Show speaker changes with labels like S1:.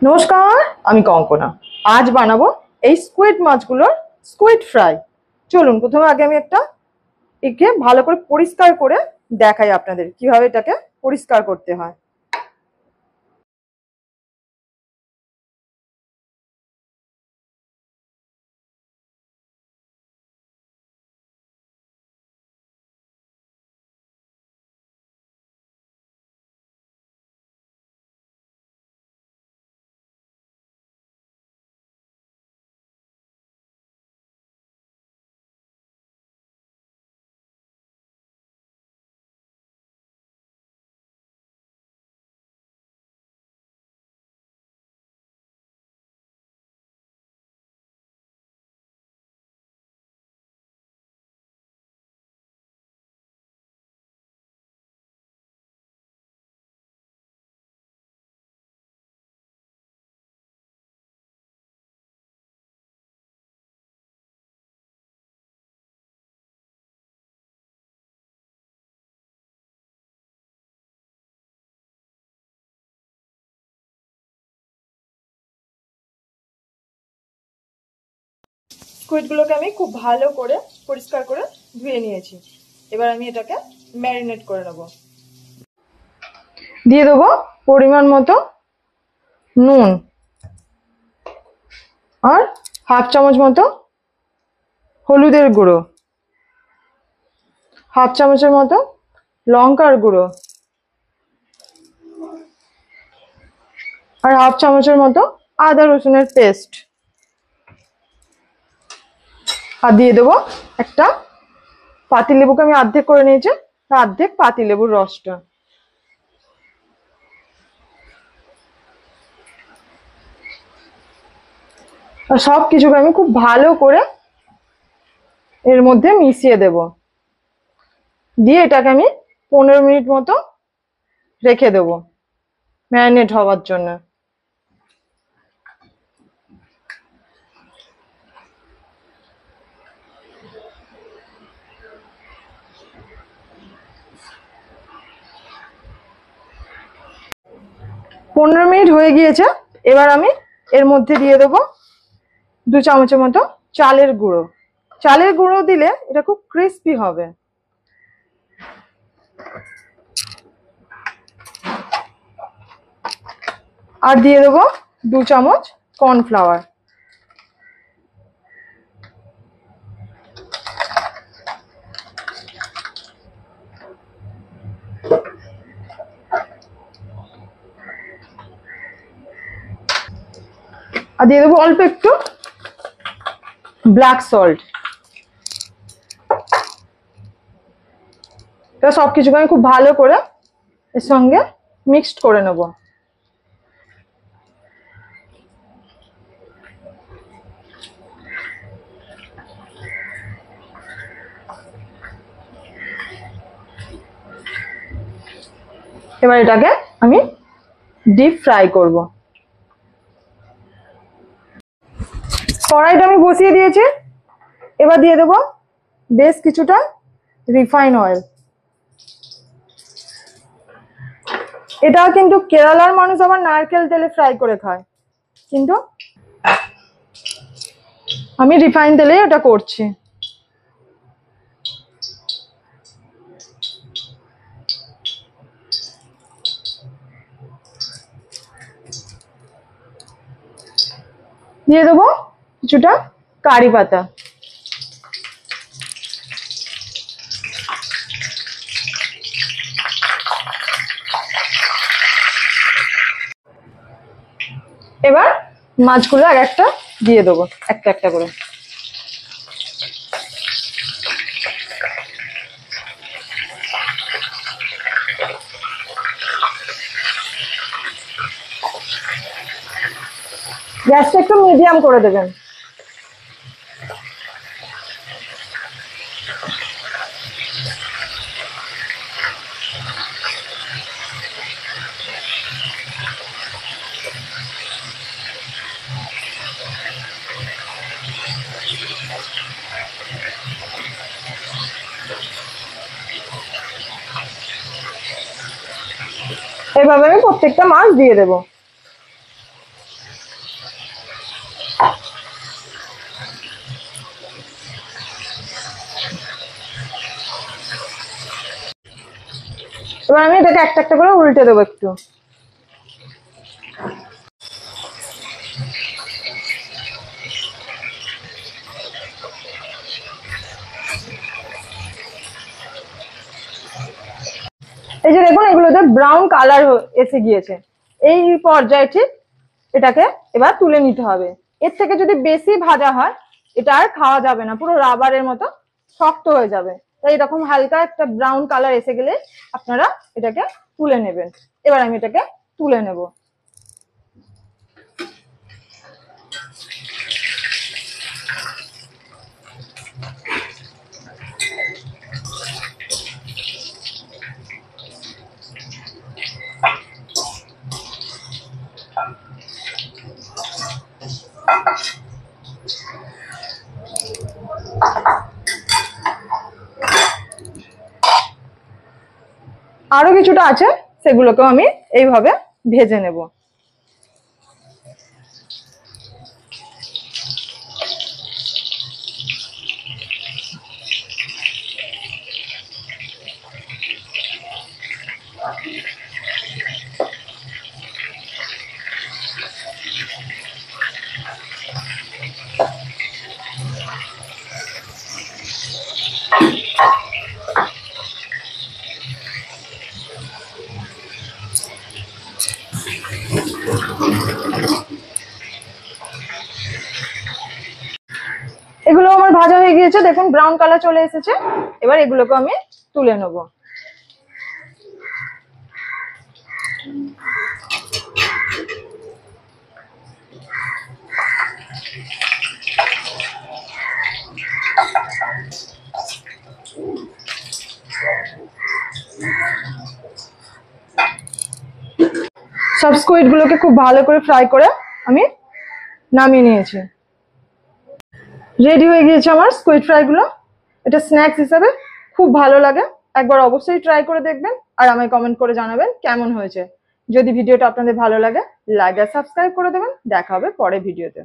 S1: নমস্কার, আমি কঙ্কনা। আজ বানাবো এই স্কুইড মাছগুলোর স্কুইড ফ্রাই। চলুন প্রথমে আগে আমি একে ভালো করে পরিষ্কার করে দেখাই আপনাদের কিভাবে এটাকে পরিষ্কার করতে হয়। স্কুইডগুলোকে আমি খুব ভালো করে পরিষ্কার করে ধুয়ে নিয়েছি। এবার আমি এটাকে ম্যারিনেট করে নেব। দিয়ে দেবো পরিমাণ মতো নুন আর হাফ চামচ মতো হলুদের গুঁড়ো, হাফ চামচের মতো লঙ্কার গুঁড়ো আর হাফ চামচের মতো আদা রসুনের পেস্ট। আর দিয়ে দেবো একটা পাতিলেবুকে আমি অর্ধেক করে নিয়েছি, অর্ধেক পাতিলেবুর রসটা। আর সব কিছুকে আমি খুব ভালো করে এর মধ্যে মিশিয়ে দেব। দিয়ে এটাকে আমি 15 মিনিট মতো রেখে দেবো ম্যারিনেট হওয়ার জন্য। পনেরো মিনিট হয়ে গিয়েছে। এবার আমি এর মধ্যে দিয়ে দেবো 2 চামচের মতো চালের গুঁড়ো। চালের গুঁড়ো দিলে এটা খুব ক্রিস্পি হবে। আর দিয়ে দেবো 2 চামচ কর্নফ্লাওয়ার। আর দিয়ে দেবো অল্প একটু ব্ল্যাক সল্ট। এটা সবকিছুকে আমি খুব ভালো করে এর সঙ্গে মিক্সড করে নেব। এবার এটাকে আমি ডিপ ফ্রাই করব। কড়াইটা আমি বসিয়ে দিয়েছি। এবার দিয়ে দেবো বেশ কিছুটা রিফাইন অয়েল। এটা কিন্তু কেরালার মানুষ আবার নারকেল তেলে ফ্রাই করে খায়, কিন্তু আমি রিফাইন তেলে এটা করছি। দিয়ে দেবো কিছুটা কারি পাতা। এবার মাছগুলো এক একটা দিয়ে দেবো একটা একটা করে। গ্যাসটা একটু মিডিয়াম করে দেবেন। এভাবে আমি প্রত্যেকটা মাছ দিয়ে দেবো। এবার আমি এটাকে একটা একটা করে উল্টে দেবো একটু। এই যে দেখুন এগুলোতে ব্রাউন কালার এসে গিয়েছে। এই পর্যায়ে ঠিক এটাকে এবার তুলে নিতে হবে। এর থেকে যদি বেশি ভাজা হয় এটা আর খাওয়া যাবে না, পুরো রাবারের মতো শক্ত হয়ে যাবে। তাই এরকম হালকা একটা ব্রাউন কালার এসে গেলে আপনারা এটাকে তুলে নেবেন। এবার আমি এটাকে তুলে নেব। আরো কিছুটা আছে, সেগুলোকেও আমি এইভাবে ভেজে নেব। এগুলো আমার ভাজা হয়ে গিয়েছে, দেখুন ব্রাউন কালার চলে এসেছে। এবার এগুলোকে আমি তুলে নেব। সব স্কুইড গুলোকে খুব ভালো করে ফ্রাই করে আমি নামিয়ে নিয়েছি। রেডি হয়ে গিয়েছে আমার স্কুইড ফ্রাই গুলো। এটা স্ন্যাক্স হিসাবে খুব ভালো লাগে, একবার অবশ্যই ট্রাই করে দেখবেন আর আমায় কমেন্ট করে জানাবেন কেমন হয়েছে। যদি ভিডিওটা আপনাদের ভালো লাগে লাইক আর সাবস্ক্রাইব করে দেবেন। দেখা হবে পরের ভিডিওতে।